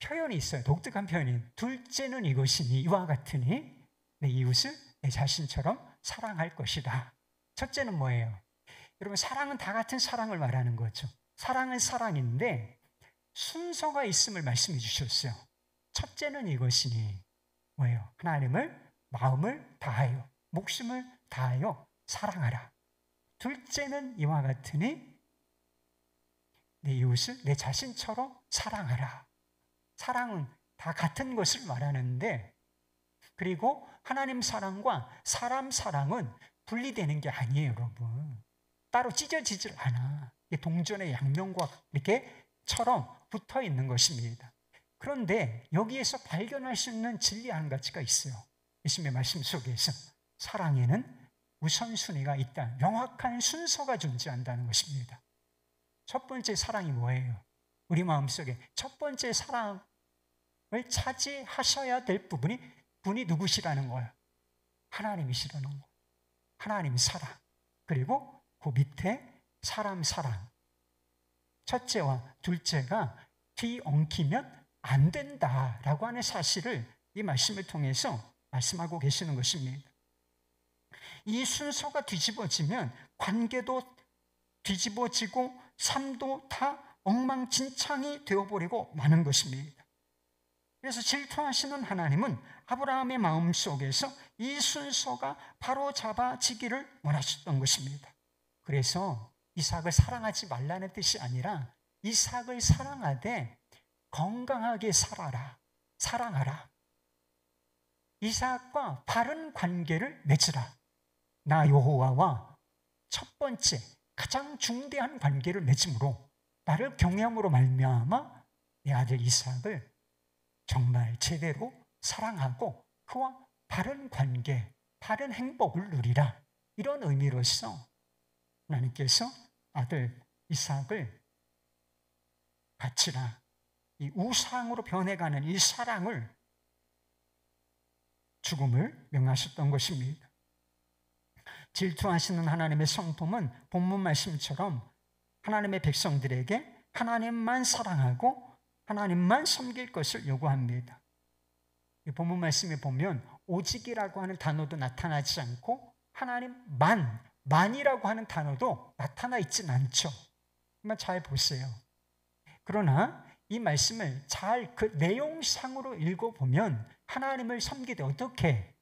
표현이 있어요. 독특한 표현이. 둘째는 이것이니, 이와 같으니 내 이웃을 내 자신처럼 사랑할 것이다. 첫째는 뭐예요? 여러분, 사랑은 다 같은 사랑을 말하는 거죠. 사랑은 사랑인데 순서가 있음을 말씀해 주셨어요. 첫째는 이것이니 뭐예요? 하나님을 마음을 다하여 목숨을 다하여 사랑하라. 둘째는 이와 같으니 내 이웃을 내 자신처럼 사랑하라. 사랑은 다 같은 것을 말하는데, 그리고 하나님 사랑과 사람 사랑은 분리되는 게 아니에요, 여러분. 따로 찢어지질 않아. 동전의 양면과 이렇게처럼 붙어 있는 것입니다. 그런데 여기에서 발견할 수 있는 진리 한 가지가 있어요. 예수님의 말씀 속에서 사랑에는 우선순위가 있다. 명확한 순서가 존재한다는 것입니다. 첫 번째 사랑이 뭐예요? 우리 마음속에 첫 번째 사랑을 차지하셔야 될 분이 누구시라는 거예요? 하나님이시라는 거. 하나님 사랑. 그리고 그 밑에 사람 사랑. 첫째와 둘째가 뒤엉키면 안 된다라고 하는 사실을 이 말씀을 통해서 말씀하고 계시는 것입니다. 이 순서가 뒤집어지면 관계도 뒤집어지고 삶도 다 엉망진창이 되어버리고 마는 것입니다. 그래서 질투하시는 하나님은 아브라함의 마음속에서 이 순서가 바로 잡아지기를 원하셨던 것입니다. 그래서 이삭을 사랑하지 말라는 뜻이 아니라 이삭을 사랑하되 건강하게 살아라, 사랑하라. 이삭과 바른 관계를 맺으라. 나 여호와와 첫 번째 가장 중대한 관계를 맺음으로 나를 경외함으로 말미암아 내 아들 이삭을 정말 제대로 사랑하고 그와 바른 관계, 바른 행복을 누리라. 이런 의미로서 하나님께서 아들 이삭을 바치라. 이 우상으로 변해가는 이 사랑을 죽음을 명하셨던 것입니다. 질투하시는 하나님의 성품은 본문 말씀처럼 하나님의 백성들에게 하나님만 사랑하고 하나님만 섬길 것을 요구합니다. 이 본문 말씀에 보면 오직이라고 하는 단어도 나타나지 않고 만이라고 하는 단어도 나타나 있진 않죠. 한번 잘 보세요. 그러나 이 말씀을 잘 그 내용상으로 읽어보면 하나님을 섬기되 어떻게?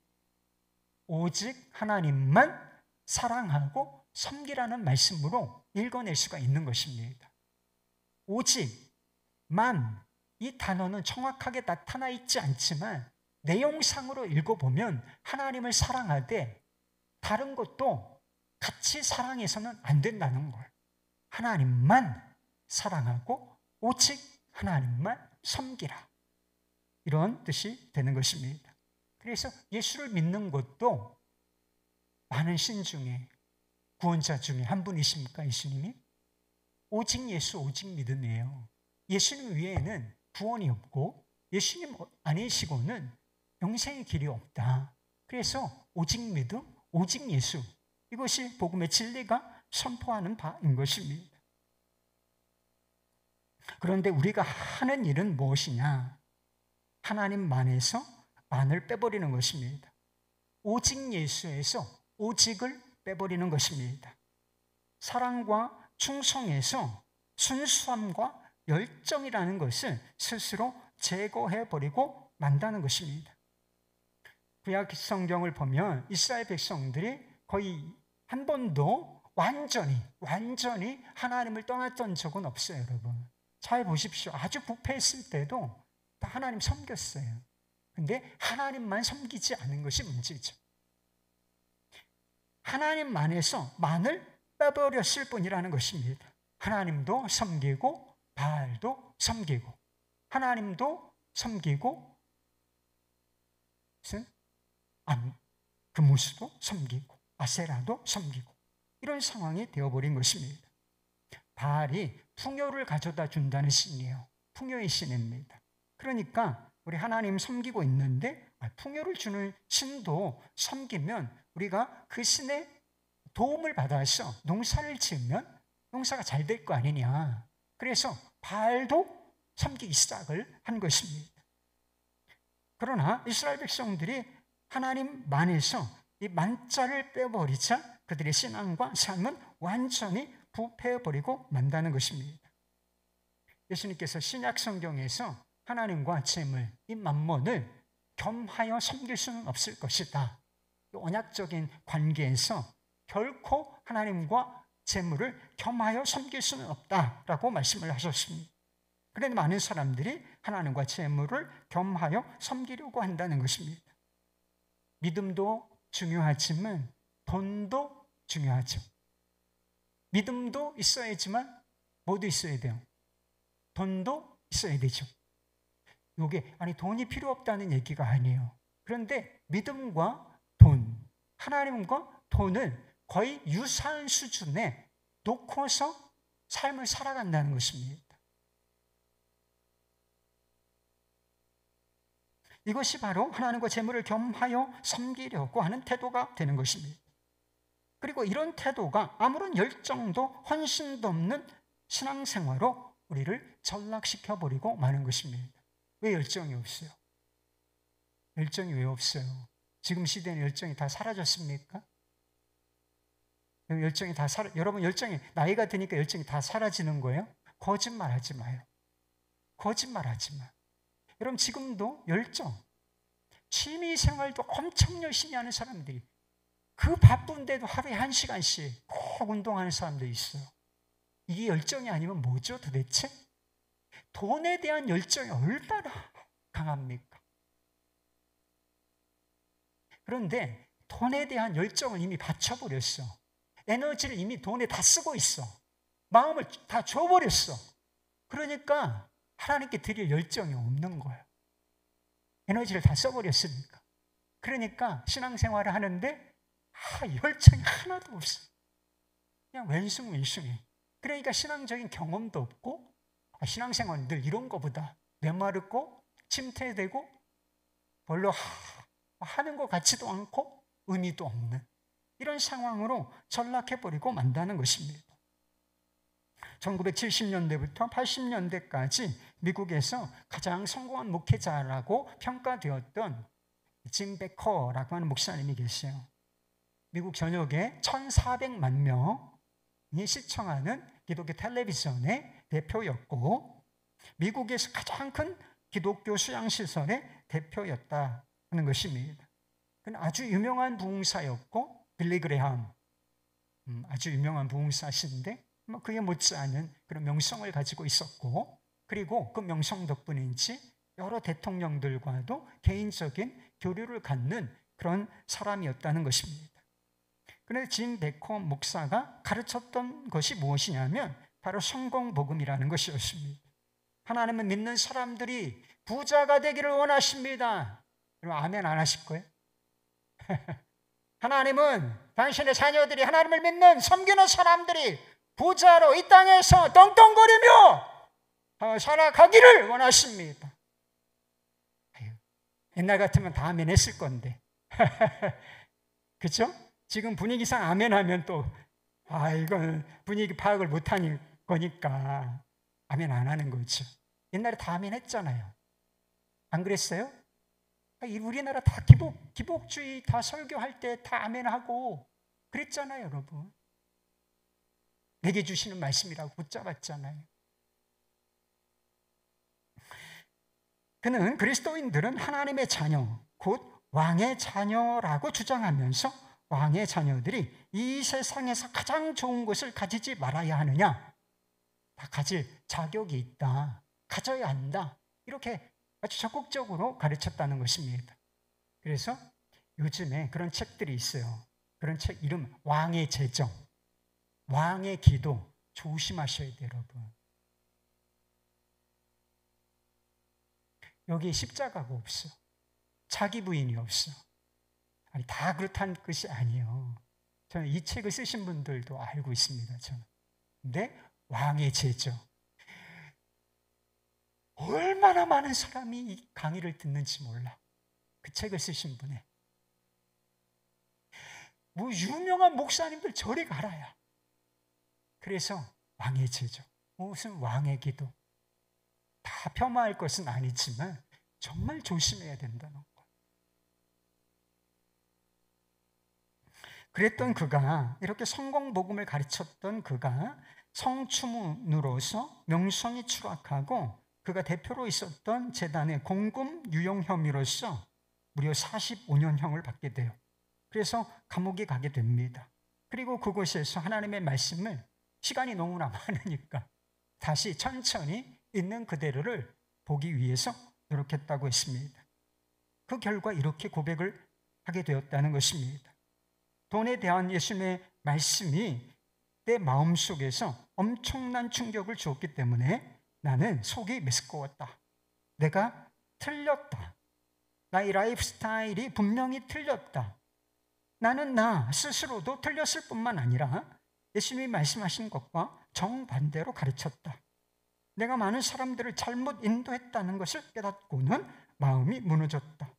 오직 하나님만 사랑하고 섬기라는 말씀으로 읽어낼 수가 있는 것입니다. 오직, 이 단어는 정확하게 나타나 있지 않지만 내용상으로 읽어보면 하나님을 사랑하되 다른 것도 같이 사랑해서는 안 된다는 걸. 하나님만 사랑하고 오직 하나님만 섬기라. 이런 뜻이 되는 것입니다. 그래서 예수를 믿는 것도 많은 신 중에 구원자 중에 한 분이십니까? 예수님이? 오직 예수, 오직 믿음이에요. 예수님 외에는 구원이 없고 예수님 아니시고는 영생의 길이 없다. 그래서 오직 믿음, 오직 예수, 이것이 복음의 진리가 선포하는 바인 것입니다. 그런데 우리가 하는 일은 무엇이냐? 하나님만에서 만을 빼버리는 것입니다. 오직 예수에서 오직을 빼버리는 것입니다. 사랑과 충성에서 순수함과 열정이라는 것을 스스로 제거해버리고 만다는 것입니다. 구약 성경을 보면 이스라엘 백성들이 거의 한 번도 완전히 하나님을 떠났던 적은 없어요, 여러분. 잘 보십시오. 아주 부패했을 때도 다 하나님 섬겼어요. 근데 하나님만 섬기지 않은 것이 문제죠. 하나님만에서 만을 빼버렸을 뿐이라는 것입니다. 하나님도 섬기고 바알도 섬기고 하나님도 섬기고 금우스도 섬기고 아세라도 섬기고 이런 상황이 되어버린 것입니다. 바알이 풍요를 가져다 준다는 신이에요. 풍요의 신입니다. 그러니까 우리 하나님 섬기고 있는데 풍요를 주는 신도 섬기면 우리가 그 신의 도움을 받아서 농사를 지으면 농사가 잘 될 거 아니냐. 그래서 바알도 섬기기 시작을 한 것입니다. 그러나 이스라엘 백성들이 하나님만에서 이 만자를 빼버리자 그들의 신앙과 삶은 완전히 부패해버리고 만다는 것입니다. 예수님께서 신약 성경에서 하나님과 재물, 이 만몬을 겸하여 섬길 수는 없을 것이다. 언약적인 관계에서 결코 하나님과 재물을 겸하여 섬길 수는 없다라고 말씀을 하셨습니다. 그런데 많은 사람들이 하나님과 재물을 겸하여 섬기려고 한다는 것입니다. 믿음도 중요하지만 돈도 중요하죠. 믿음도 있어야지만 뭐도 있어야 돼요? 돈도 있어야 되죠. 이게 돈이 필요 없다는 얘기가 아니에요. 그런데 믿음과 돈, 하나님과 돈을 거의 유사한 수준에 놓고서 삶을 살아간다는 것입니다. 이것이 바로 하나님과 재물을 겸하여 섬기려고 하는 태도가 되는 것입니다. 그리고 이런 태도가 아무런 열정도 헌신도 없는 신앙생활로 우리를 전락시켜버리고 마는 것입니다. 왜 열정이 없어요? 열정이 왜 없어요? 지금 시대는 열정이 다 사라졌습니까? 여러분 열정이, 나이가 드니까 열정이 다 사라지는 거예요? 거짓말하지 마요. 거짓말하지 마. 여러분 지금도 열정, 취미생활도 엄청 열심히 하는 사람들이, 그 바쁜데도 하루에 1시간씩 꼭 운동하는 사람도 있어요. 이게 열정이 아니면 뭐죠 도대체? 돈에 대한 열정이 얼마나 강합니까? 그런데 돈에 대한 열정을 이미 바쳐버렸어. 에너지를 이미 돈에 다 쓰고 있어. 마음을 다 줘버렸어. 그러니까 하나님께 드릴 열정이 없는 거예요. 에너지를 다 써버렸으니까. 그러니까 신앙생활을 하는데 열정이 하나도 없어. 그냥 왼숭왼숭해. 그러니까 신앙적인 경험도 없고, 신앙생활은 늘 이런 거보다 메마르고 침체되고 별로 하는 것 같지도 않고 의미도 없는 이런 상황으로 전락해버리고 만다는 것입니다. 1970년대부터 80년대까지 미국에서 가장 성공한 목회자라고 평가되었던 짐 베커라고 하는 목사님이 계세요. 미국 전역에 1,400만 명이 시청하는 기독교 텔레비전의 대표였고, 미국에서 가장 큰 기독교 수양시설의 대표였다는 것입니다. 그는 아주 유명한 부흥사였고, 빌리 그레함, 아주 유명한 부흥사신데 그에 못지않은 그런 명성을 가지고 있었고, 그리고 그 명성 덕분인지 여러 대통령들과도 개인적인 교류를 갖는 그런 사람이었다는 것입니다. 그런데 짐 베커 목사가 가르쳤던 것이 무엇이냐면 바로 성공복음이라는 것이었습니다. 하나님을 믿는 사람들이 부자가 되기를 원하십니다. 여러분 아멘 안 하실 거예요? 하나님은 당신의 자녀들이, 하나님을 믿는 섬기는 사람들이 부자로 이 땅에서 떵떵거리며 살아가기를 원하십니다. 옛날 같으면 다 아멘 했을 건데 그렇죠? 지금 분위기상 아멘 하면 또 이건 분위기 파악을 못하는 거니까 아멘 안 하는 거죠. 옛날에 다 아멘 했잖아요. 안 그랬어요? 우리나라 다 기복주의 다 설교할 때 다 아멘하고 그랬잖아요, 여러분. 내게 주시는 말씀이라고 붙잡았잖아요. 그는 그리스도인들은 하나님의 자녀, 곧 왕의 자녀라고 주장하면서 왕의 자녀들이 이 세상에서 가장 좋은 것을 가지지 말아야 하느냐, 다 가질 자격이 있다, 가져야 한다, 이렇게 아주 적극적으로 가르쳤다는 것입니다. 그래서 요즘에 그런 책들이 있어요. 그런 책 이름 왕의 재정, 왕의 기도. 조심하셔야 돼요, 여러분. 여기 십자가가 없어. 자기 부인이 없어. 아니, 다 그렇다는 뜻이 아니에요. 저는 이 책을 쓰신 분들도 알고 있습니다, 저는. 근데 왕의 재정, 얼마나 많은 사람이 이 강의를 듣는지 몰라. 그 책을 쓰신 분의. 뭐 유명한 목사님들 저리 가라야. 그래서 왕의 재정, 무슨 왕의 기도, 다 폄하할 것은 아니지만 정말 조심해야 된다는 거. 그랬던 그가, 이렇게 성공복음을 가르쳤던 그가 성추문으로서 명성이 추락하고, 그가 대표로 있었던 재단의 공금 유용 혐의로서 무려 45년형을 받게 돼요. 그래서 감옥에 가게 됩니다. 그리고 그곳에서 하나님의 말씀을 시간이 너무나 많으니까 다시 천천히 있는 그대로를 보기 위해서 노력했다고 했습니다. 그 결과 이렇게 고백을 하게 되었다는 것입니다. 돈에 대한 예수님의 말씀이 내 마음속에서 엄청난 충격을 주었기 때문에 나는 속이 메스꺼웠다. 내가 틀렸다. 나의 라이프 스타일이 분명히 틀렸다. 나는 나 스스로도 틀렸을 뿐만 아니라 예수님이 말씀하신 것과 정반대로 가르쳤다. 내가 많은 사람들을 잘못 인도했다는 것을 깨닫고는 마음이 무너졌다.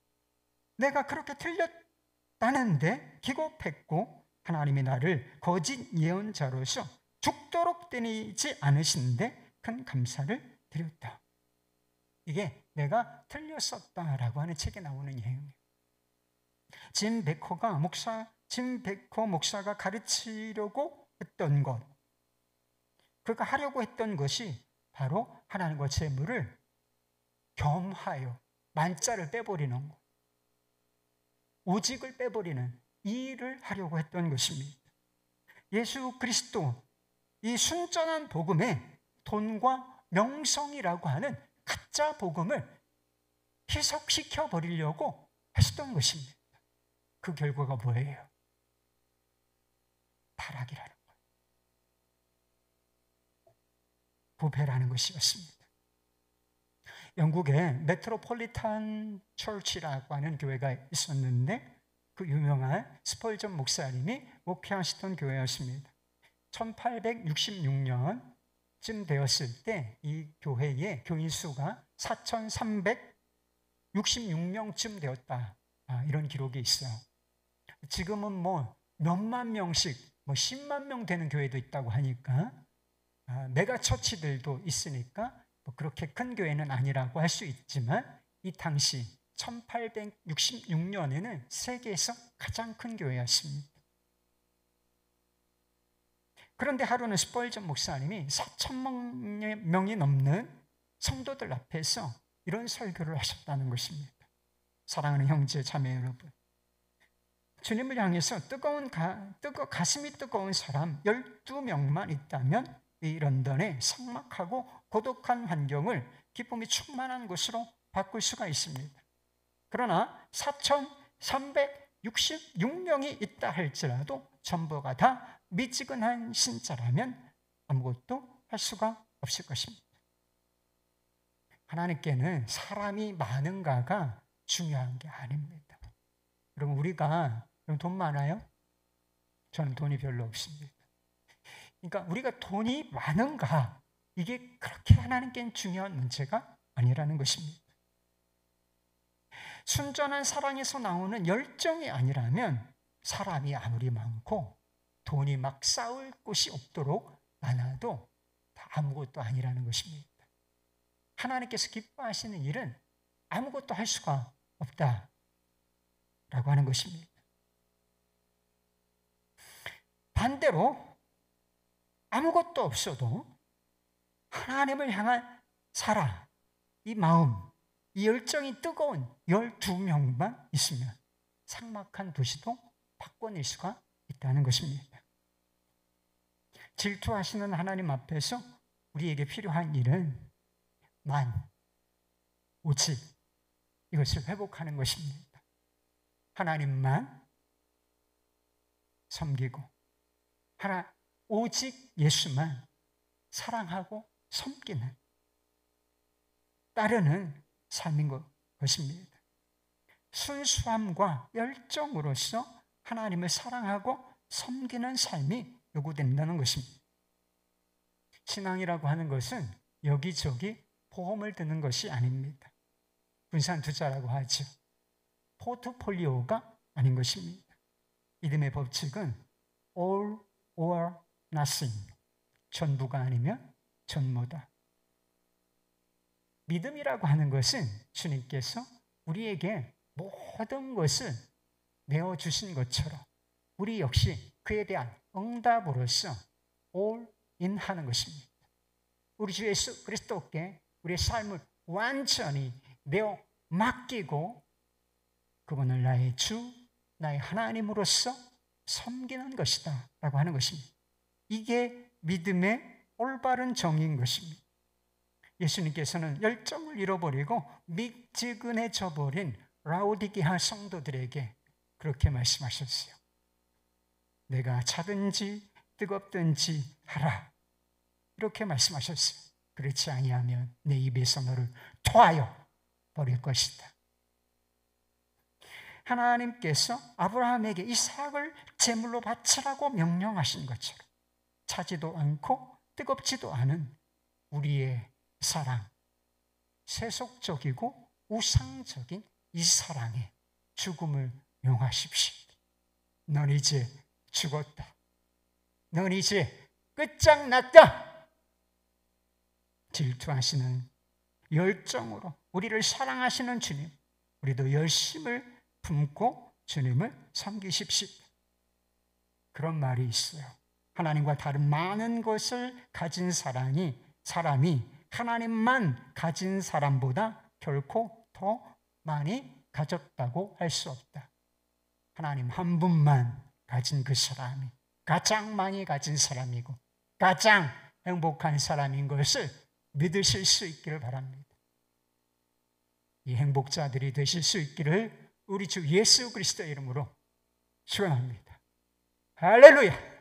내가 그렇게 틀렸다는데 기겁했고 하나님이 나를 거짓 예언자로서 죽도록 때리지 않으신데 큰 감사를 드렸다. 이게 내가 틀렸었다라고 하는 책에 나오는 내용이에요. 짐 베커 목사가 가르치려고 했던 것, 그가 하려고 했던 것이 바로 하나님과 재물을 겸하여 만자를 빼버리는 것, 오직을 빼버리는 이 일을 하려고 했던 것입니다. 예수 그리스도, 이 순전한 복음에 돈과 명성이라고 하는 가짜 복음을 희석시켜 버리려고 했었던 것입니다. 그 결과가 뭐예요? 타락이라는 거예요. 부패라는 것이었습니다. 영국에 메트로폴리탄 처치라고 하는 교회가 있었는데 그 유명한 스펄전 목사님이 목회하시던 교회였습니다. 1866년쯤 되었을 때 이 교회의 교인 수가 4,366명쯤 되었다. 이런 기록이 있어요. 지금은 뭐 몇만 명씩, 뭐 10만 명 되는 교회도 있다고 하니까 메가 처치들도 있으니까 뭐 그렇게 큰 교회는 아니라고 할 수 있지만 이 당시 1866년에는 세계에서 가장 큰 교회였습니다. 그런데 하루는 스펄전 목사님이 4,000명이 넘는 성도들 앞에서 이런 설교를 하셨다는 것입니다. 사랑하는 형제 자매 여러분, 주님을 향해서 가슴이 뜨거운 사람 12명만 있다면 이 런던의 삭막하고 고독한 환경을 기쁨이 충만한 곳으로 바꿀 수가 있습니다. 그러나 4,366명이 있다 할지라도 전부가 다 미지근한 신자라면 아무것도 할 수가 없을 것입니다. 하나님께는 사람이 많은가가 중요한 게 아닙니다. 여러분, 우리가 돈 많아요? 저는 돈이 별로 없습니다. 그러니까 우리가 돈이 많은가, 이게 그렇게 하나님께는 중요한 문제가 아니라는 것입니다. 순전한 사랑에서 나오는 열정이 아니라면 사람이 아무리 많고 돈이 막 쌓을 곳이 없도록 많아도 다 아무것도 아니라는 것입니다. 하나님께서 기뻐하시는 일은 아무것도 할 수가 없다라고 하는 것입니다. 반대로 아무것도 없어도 하나님을 향한 사랑, 이 마음, 이 열정이 뜨거운 12명만 있으면 삭막한 도시도 바꿔낼 수가 있다는 것입니다. 질투하시는 하나님 앞에서 우리에게 필요한 일은 오직 이것을 회복하는 것입니다. 하나님만 섬기고 오직 예수만 사랑하고 섬기는, 따르는 삶인 것입니다. 순수함과 열정으로서 하나님을 사랑하고 섬기는 삶이 요구된다는 것입니다. 신앙이라고 하는 것은 여기저기 보험을 드는 것이 아닙니다. 분산 투자라고 하죠. 포트폴리오가 아닌 것입니다. 믿음의 법칙은 all or nothing, 전부가 아니면 전무다. 믿음이라고 하는 것은 주님께서 우리에게 모든 것을 내어주신 것처럼 우리 역시 그에 대한 응답으로서 all in 하는 것입니다. 우리 주 예수 그리스도께 우리의 삶을 완전히 내어 맡기고 그분을 나의 주, 나의 하나님으로서 섬기는 것이다 라고 하는 것입니다. 이게 믿음의 올바른 정의인 것입니다. 예수님께서는 열정을 잃어버리고 미지근해져 버린 라오디게아 성도들에게 그렇게 말씀하셨어요. 내가 차든지 뜨겁든지 하라, 이렇게 말씀하셨어요. 그렇지 아니하면 내 입에서 너를 토하여 버릴 것이다. 하나님께서 아브라함에게 이삭을 제물로 바치라고 명령하신 것처럼 차지도 않고 뜨겁지도 않은 우리의 사랑, 세속적이고 우상적인 이 사랑에 죽음을 용하십시오. 넌 이제 죽었다. 넌 이제 끝장났다. 질투하시는 열정으로 우리를 사랑하시는 주님, 우리도 열심을 품고 주님을 섬기십시오. 그런 말이 있어요. 하나님과 다른 많은 것을 가진 사람이 하나님만 가진 사람보다 결코 더 많이 가졌다고 할 수 없다. 하나님 한 분만 가진 그 사람이 가장 많이 가진 사람이고 가장 행복한 사람인 것을 믿으실 수 있기를 바랍니다. 이 행복자들이 되실 수 있기를 우리 주 예수 그리스도의 이름으로 축원합니다. 할렐루야.